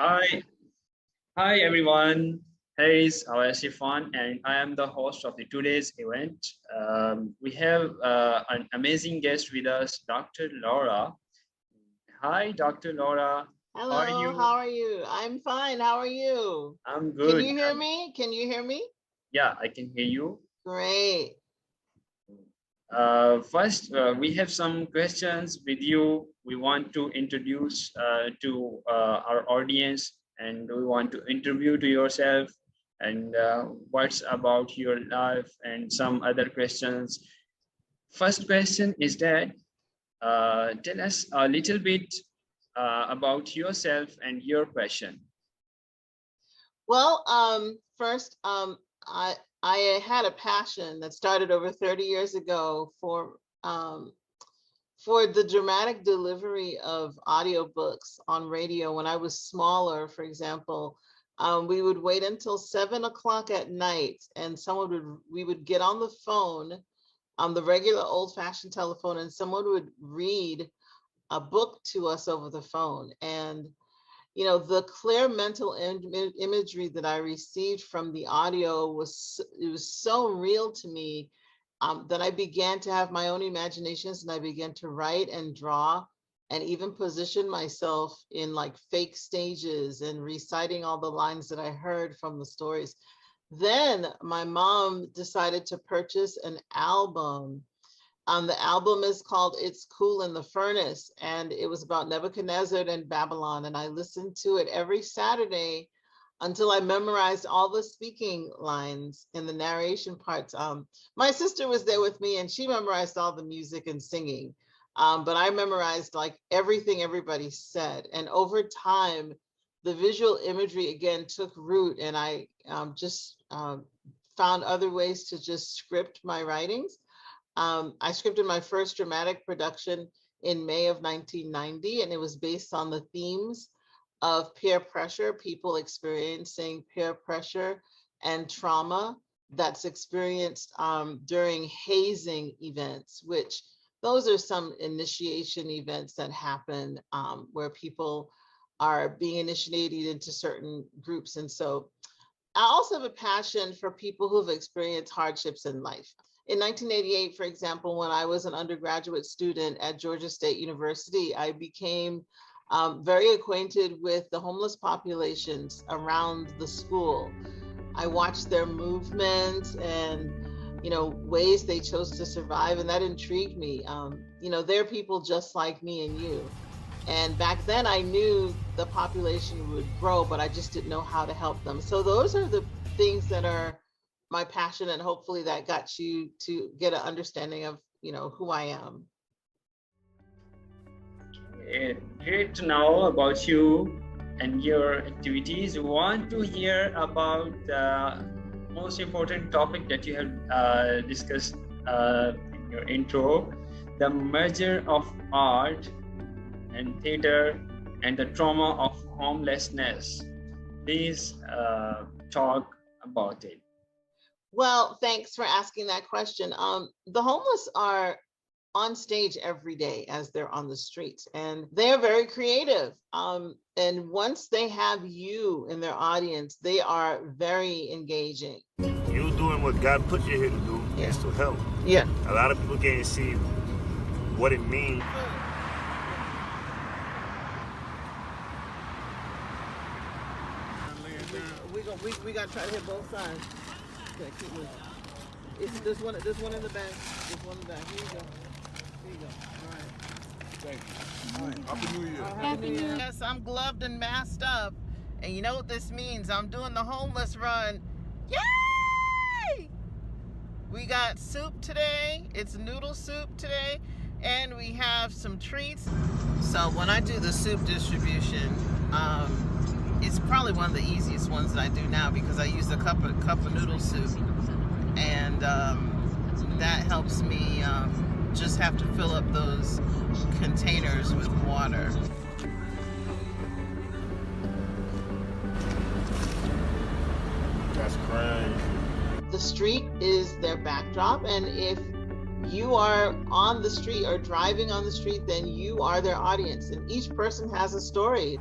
Hi, hi everyone. Hey, it's Arfan, and I am the host of the today's event. We have an amazing guest with us, Dr. Laura. Hi, Dr. Laura. How are Hello, you? how are you? I'm fine. How are you? I'm Can good. you hear me? Can you hear me? Yeah, I can hear you. Great. First, we have some questions with you. We want to introduce to our audience, and we want to interview to yourself and what's about your life and some other questions. First question is that tell us a little bit about yourself and your passion. Well, first, I had a passion that started over 30 years ago for the dramatic delivery of audiobooks on radio. When I was smaller, for example, we would wait until 7 o'clock at night, and we would get on the phone, on the regular old-fashioned telephone, and someone would read a book to us over the phone. And the clear mental imagery that I received from the audio was so real to me, that I began to have my own imaginations, and I began to write and draw and even position myself in like fake stages and reciting all the lines that I heard from the stories. Then my mom decided to purchase an album. The album is called It's Cool in the Furnace, and it was about Nebuchadnezzar and Babylon. And I listened to it every Saturday until I memorized all the speaking lines in the narration parts. My sister was there with me, and she memorized all the music and singing. But I memorized like everything everybody said. And over time, the visual imagery again took root, and I just found other ways to just script my writings. I scripted my first dramatic production in May of 1990, and it was based on the themes of peer pressure, people experiencing peer pressure and trauma that's experienced during hazing events, which those are some initiation events that happen where people are being initiated into certain groups. And so I also have a passion for people who've experienced hardships in life. In 1988, for example, when I was an undergraduate student at Georgia State University, I became very acquainted with the homeless populations around the school. I watched their movements and ways they chose to survive, and that intrigued me. They're people just like me and you. And back then I knew the population would grow, but I just didn't know how to help them. So those are the things that are my passion, and hopefully that got you to get an understanding of, who I am. Great to know about you and your activities. We want to hear about the most important topic that you have discussed in your intro, the merger of art and theater and the trauma of homelessness. Please talk about it. Well, thanks for asking that question. The homeless are on stage every day as they're on the streets, and they're very creative. And once they have you in their audience, they are very engaging. You doing what God put you here to do is to help. Yeah. A lot of people can't see what it means. We gotta try to hit both sides. Okay, keep moving. It's this one in the back. This one in the back. Here you go. Here you go. All right. Thank you. All right. Happy New Year. Happy New Year. Yes, I'm gloved and masked up. And you know what this means? I'm doing the homeless run. Yay! We got soup today. It's noodle soup today. And we have some treats. So when I do the soup distribution, it's probably one of the easiest ones that I do now, because I use a cup of noodle soup. And that helps me just have to fill up those containers with water. That's crazy. The street is their backdrop, and if you are on the street or driving on the street, then you are their audience, and each person has a story.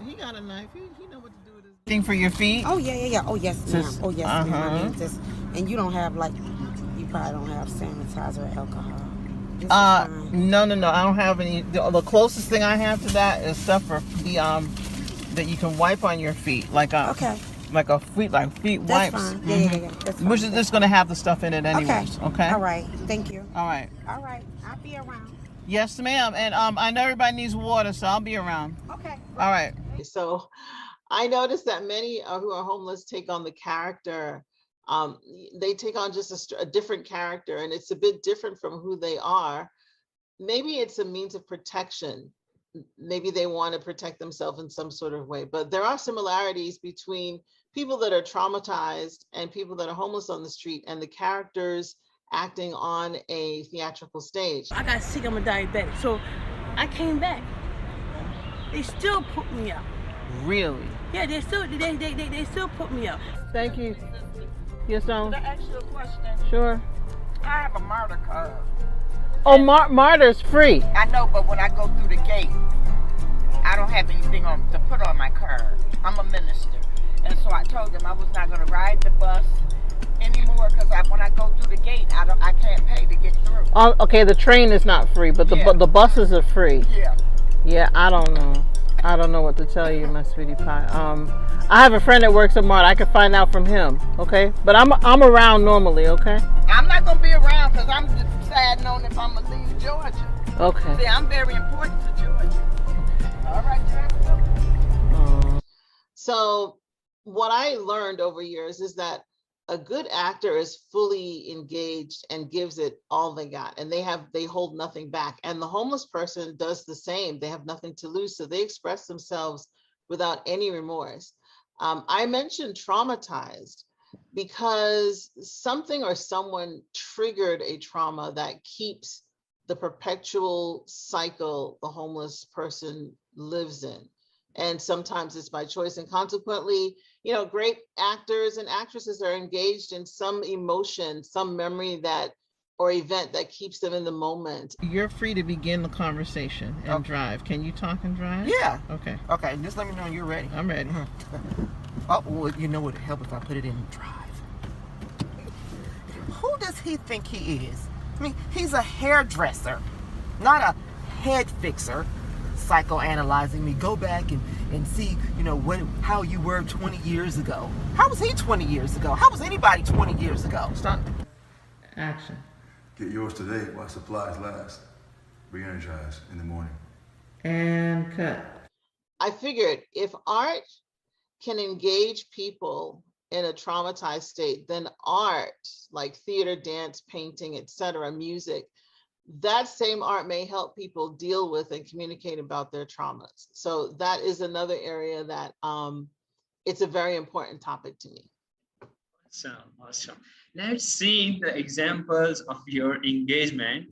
He got a knife. He know what to do with his thing for your feet. Oh yeah. Oh yes, ma'am. Oh yes, ma'am. I mean, and you don't have you probably don't have sanitizer or alcohol. No. I don't have any. The closest thing I have to that is stuff for the that you can wipe on your feet, like a feet That's wipes. fine. Yeah. That's fine. Which is just gonna have the stuff in it anyways. Okay. All right. Thank you. All right. All right. I'll be around. Yes, ma'am. And I know everybody needs water, so I'll be around. Okay. All right. So I noticed that many who are homeless take on the character. They take on just a different character, and it's a bit different from who they are. Maybe it's a means of protection. Maybe they want to protect themselves in some sort of way, but there are similarities between people that are traumatized and people that are homeless on the street and the characters acting on a theatrical stage. I got sick, I'm a diabetic, so I came back. They still put me up. Really? Yeah, they still put me up. Thank you. Yes, Don. Can I ask you a question? Sure. I have a MARTA card. Oh, MARTA's free. I know, but when I go through the gate, I don't have anything to put on my card. I'm a minister. And so I told them I was not going to ride the bus anymore because when I go through the gate, I can't pay to get through. Okay, the train is not free, but the buses are free. Yeah. Yeah, I don't know. I don't know what to tell you, my sweetie pie. I have a friend that works at MARTA. I can find out from him, okay? But I'm around normally, okay? I'm not going to be around because I'm deciding on if I'm going to leave Georgia. Okay. See, I'm very important to Georgia. All right, Jack. So what I learned over years is that a good actor is fully engaged and gives it all they got, and they hold nothing back. And the homeless person does the same. They have nothing to lose, so they express themselves without any remorse. I mentioned traumatized because something or someone triggered a trauma that keeps the perpetual cycle the homeless person lives in. And sometimes it's by choice. And consequently, great actors and actresses are engaged in some emotion, some memory or event that keeps them in the moment. You're free to begin the conversation and drive. Can you talk and drive? Yeah. Okay. Okay, just let me know when you're ready. I'm ready. Oh, well, you know what would help if I put it in drive. Who does he think he is? I mean, he's a hairdresser, not a head fixer. Psychoanalyzing me. Go back and see, how you were 20 years ago. How was he 20 years ago? How was anybody 20 years ago? Stop. Action. Get yours today while supplies last. Re-energize in the morning. And cut. I figured if art can engage people in a traumatized state, then art, like theater, dance, painting, etc., music, that same art may help people deal with and communicate about their traumas. So that is another area that it's a very important topic to me. Awesome. Let's see the examples of your engagement.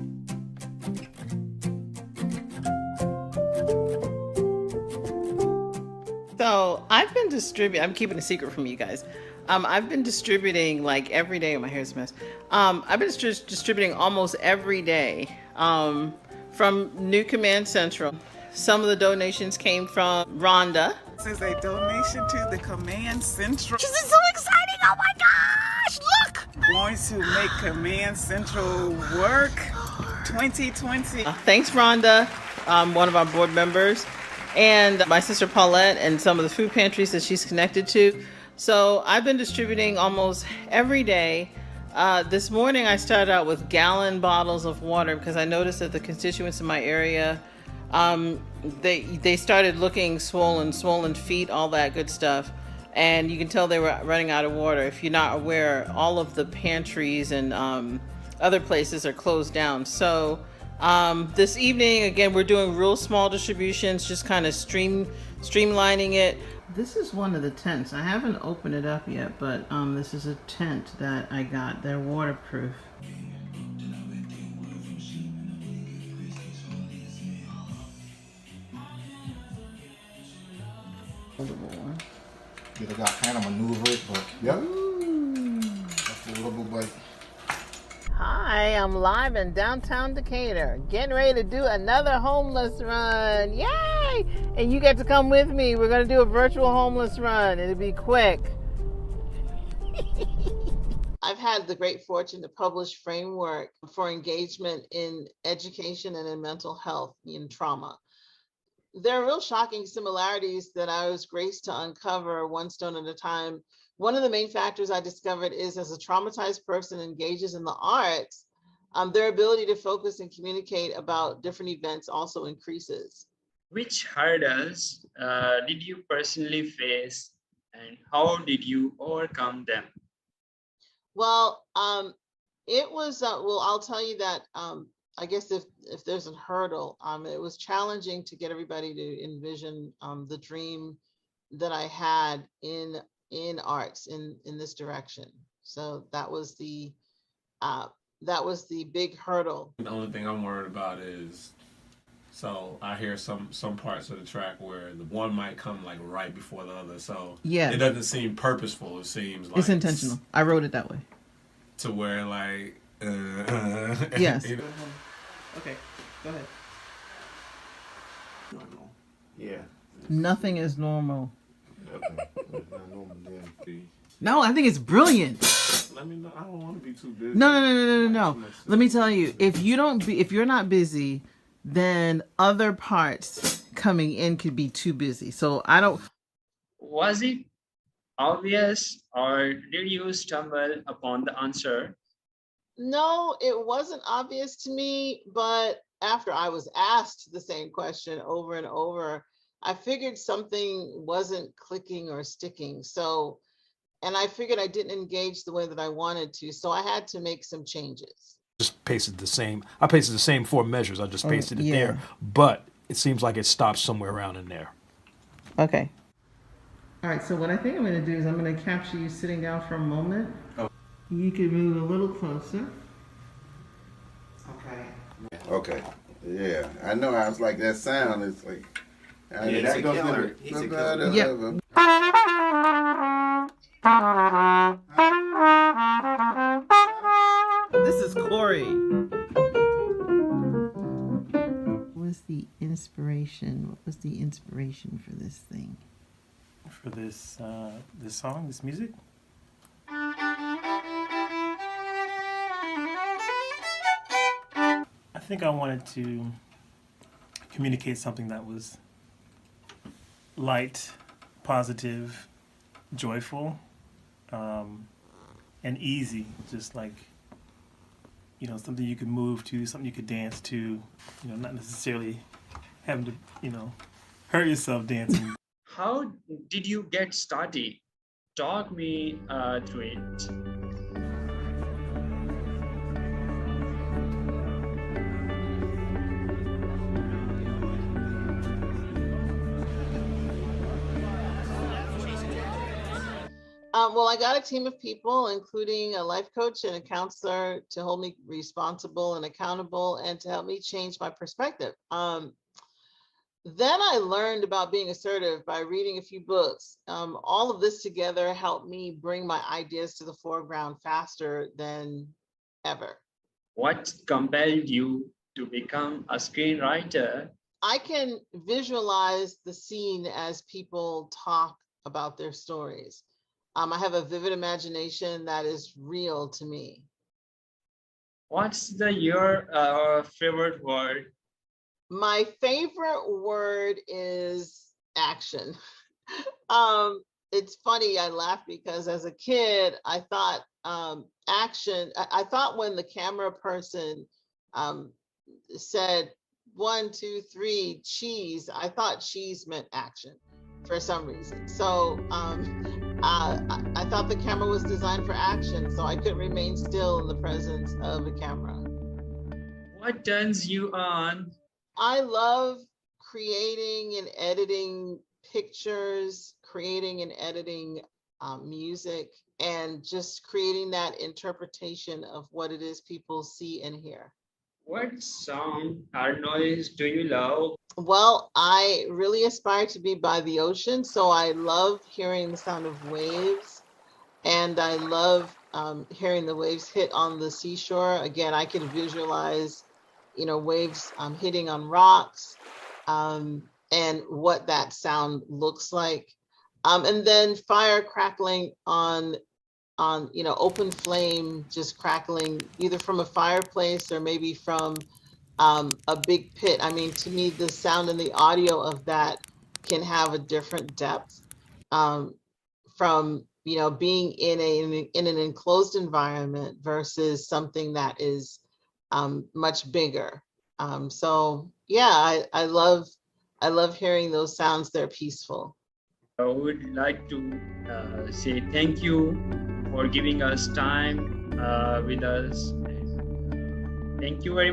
So I've been distributing, I'm keeping a secret from you guys. I've been distributing like every day. My hair's a mess. I've been distributing almost every day from New Command Central. Some of the donations came from Rhonda. This is a donation to the Command Central. This is so exciting! Oh my gosh! Look! Going to make Command Central work 2020. Thanks, Rhonda, one of our board members, and my sister Paulette, and some of the food pantries that she's connected to. So I've been distributing almost every day. This morning I started out with gallon bottles of water because I noticed that the constituents in my area, they started looking swollen feet, all that good stuff. And you can tell they were running out of water. If you're not aware, all of the pantries and other places are closed down. So this evening, again, we're doing real small distributions, just kind of streamlining it. This is one of the tents. I haven't opened it up yet, but this is a tent that I got. They're waterproof. Yeah, they got kind of maneuver it, but yep. That's a little bit. Hi, I'm live in downtown Decatur, getting ready to do another homeless run. Yay! yay! And you get to come with me. We're going to do a virtual homeless run. It'll be quick. I've had the great fortune to publish framework for engagement in education and in mental health in trauma. There are real shocking similarities that I was graced to uncover one stone at a time. One of the main factors I discovered is as a traumatized person engages in the arts, their ability to focus and communicate about different events also increases. Which hurdles did you personally face and how did you overcome them? Well, it was, well, I'll tell you that I guess if there's a hurdle, it was challenging to get everybody to envision the dream that I had in arts in this direction. So that was the big hurdle. The only thing I'm worried about is, so I hear some parts of the track where the one might come like right before the other. So yeah, it doesn't seem purposeful. It seems like it's intentional. I wrote it that way. To where like yes. You know? Okay, go ahead. Yeah. Nothing is normal. Okay. Not normal then. No, I think it's brilliant. Let me know. I don't want to be too busy. No. Let me tell you, if you're not busy, then other parts coming in could be too busy. So I don't. Was it obvious or did you stumble upon the answer? No, it wasn't obvious to me, but after I was asked the same question over and over, I figured something wasn't clicking or sticking. So, and I figured I didn't engage the way that I wanted to. So I had to make some changes. Just pasted the same. I pasted the same 4 measures. I just pasted it there, but it seems like it stops somewhere around in there. Okay. All right. So what I think I'm going to do is I'm going to capture you sitting down for a moment. Oh. You can move a little closer. Okay. Okay. Yeah, I know. I was like that sound. It's like. Yeah, that's a killer. He's a killer. Yeah. This is Corey. What was the inspiration? What was the inspiration for this thing? For this song, this music? I think I wanted to communicate something that was light, positive, joyful, and easy. Just like, something you could move to, something you could dance to, not necessarily having to, hurt yourself dancing. How did you get started? Talk me through it. Well, I got a team of people, including a life coach and a counselor, to hold me responsible and accountable and to help me change my perspective. Then I learned about being assertive by reading a few books. All of this together helped me bring my ideas to the foreground faster than ever. What compelled you to become a screenwriter? I can visualize the scene as people talk about their stories. I have a vivid imagination that is real to me. What's your favorite word? My favorite word is action. It's funny, I laugh because as a kid, I thought action, I thought when the camera person said 1, 2, 3, cheese, I thought cheese meant action for some reason. So I thought the camera was designed for action, so I couldn't remain still in the presence of a camera. What turns you on? I love creating and editing pictures, creating and editing music, and just creating that interpretation of what it is people see and hear. What sound or noise do you love? Well, I really aspire to be by the ocean, so I love hearing the sound of waves, and I love hearing the waves hit on the seashore. Again, I can visualize, waves hitting on rocks, and and what that sound looks like. And then fire crackling on open flame, just crackling either from a fireplace or maybe from a big pit. I mean, to me, the sound and the audio of that can have a different depth from being in an enclosed environment versus something that is much bigger. So yeah, I love hearing those sounds. They're peaceful. I would like to say thank you for giving us time with us. Thank you very much.